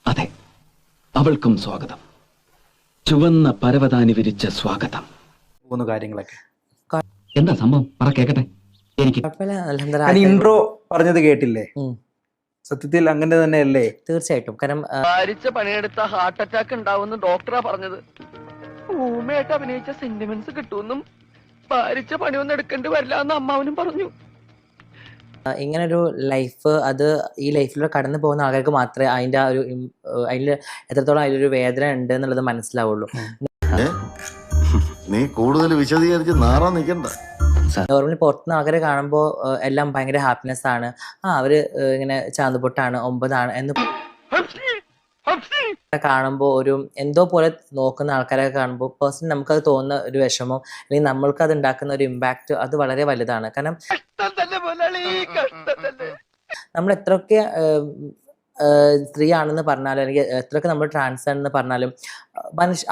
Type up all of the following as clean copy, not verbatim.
അതെ, അവൾക്കും സ്വാഗതം. ചുവന്ന പരവതാനി വിരിച്ച സ്വാഗതം. മൂന്ന് കാര്യങ്ങളൊക്കെ എന്താ സംഭവം? പറ കേക്കട്ടെ. എനിക്ക് ഇൻട്രോ പറഞ്ഞത് കേട്ടില്ലേ? സത്യത്തിൽ അങ്ങനെ തന്നെയല്ലേ? തീർച്ചയായിട്ടും. കാരണം ഭാരിച്ച പണിയെടുത്ത ഹാർട്ട് അറ്റാക്ക് ഉണ്ടാവുമെന്ന് ഡോക്ടറാ പറഞ്ഞത്. ഊമയായിട്ട് അഭിനയിച്ച സെന്റിമെന്റ്സ് കിട്ടുമെന്നും ഭാരിച്ച പണിയൊന്നും എടുക്കേണ്ടി വരില്ല എന്ന് അമ്മാവനും പറഞ്ഞു. ഇങ്ങനൊരു ലൈഫ്, അത് ഈ ലൈഫിലൂടെ കടന്നു പോകുന്ന ആൾക്കാർക്ക് മാത്രമേ അതിൻ്റെ ഒരു അതിൽ എത്രത്തോളം അതിലൊരു വേദന ഉണ്ട് എന്നുള്ളത് മനസ്സിലാവുള്ളൂ. നീ കൂടുതൽ വിശദീകരിച്ച് നാറാൻ നിൽക്കണ്ട. നോർമലി പുറത്തുനിന്ന് ആൾക്കാരെ കാണുമ്പോൾ എല്ലാം ഭയങ്കര ഹാപ്പിനെസ് ആണ്. അവര് ഇങ്ങനെ ചാന്തുപൊട്ടാണ് 9 എന്ന് കാണുമ്പോൾ ഒരു എന്തോ പോലെ നോക്കുന്ന ആൾക്കാരെ കാണുമ്പോൾ പേഴ്സണലി നമുക്കത് തോന്നുന്ന ഒരു വിഷമം, അല്ലെങ്കിൽ നമ്മൾക്ക് അത് ഉണ്ടാക്കുന്ന ഒരു ഇമ്പാക്റ്റ് അത് വളരെ വലുതാണ്. കാരണം നമ്മൾ എത്രയൊക്കെ സ്ത്രീ ആണെന്ന് പറഞ്ഞാലും, അല്ലെങ്കിൽ എത്രയൊക്കെ നമ്മൾ ട്രാൻസ് ആണെന്ന് പറഞ്ഞാലും,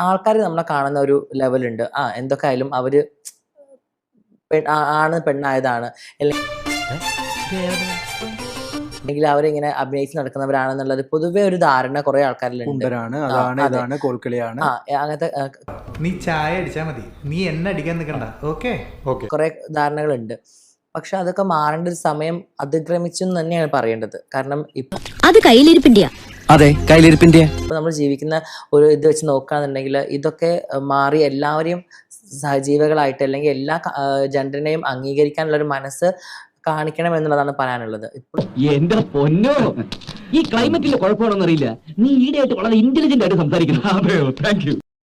ആൾക്കാർ നമ്മളെ കാണുന്ന ഒരു ലെവലുണ്ട്. എന്തൊക്കെ ആയാലും അവര് ആണ്, പെണ്ണായതാണ്, അല്ലെങ്കിൽ അവരിങ്ങനെ അഭിനയിച്ച് നടക്കുന്നവരാണെന്നുള്ളത് പൊതുവെ ഒരു ധാരണ കുറെ ആൾക്കാരിലുണ്ട്. അങ്ങനത്തെ നീ ചായ അടിച്ചാ മതി, നീ എന്നെ അടിക്കാൻ നിൽക്കണ്ട. ഓക്കെ കുറെ ധാരണകളുണ്ട്. പക്ഷെ അതൊക്കെ മാറേണ്ട ഒരു സമയം അതിക്രമിച്ചു എന്ന് തന്നെയാണ് പറയേണ്ടത്. കാരണം ഇപ്പൊ അത് കയ്യിലിരിപ്പിന്റെ അതെ, കയ്യിലിരിപ്പിന്റെ നമ്മൾ ജീവിക്കുന്ന ഒരു ഇത് വെച്ച് നോക്കുകയാണെന്നുണ്ടെങ്കിൽ ഇതൊക്കെ മാറി എല്ലാവരെയും സഹജീവികളായിട്ട്, അല്ലെങ്കിൽ എല്ലാ ജെൻഡറിനെയും അംഗീകരിക്കാനുള്ള ഒരു മനസ്സ് കാണിക്കണം എന്നുള്ളതാണ് പറയാനുള്ളത്. എന്റെ പൊന്നോ, ഈ ക്ലൈമറ്റിന്റെ കുഴപ്പമാണെന്നറിയില്ല, നീ ഈടെയായിട്ട് വളരെ ഇന്റലിജന്റ് ആയിട്ട് സംസാരിക്കുന്നു.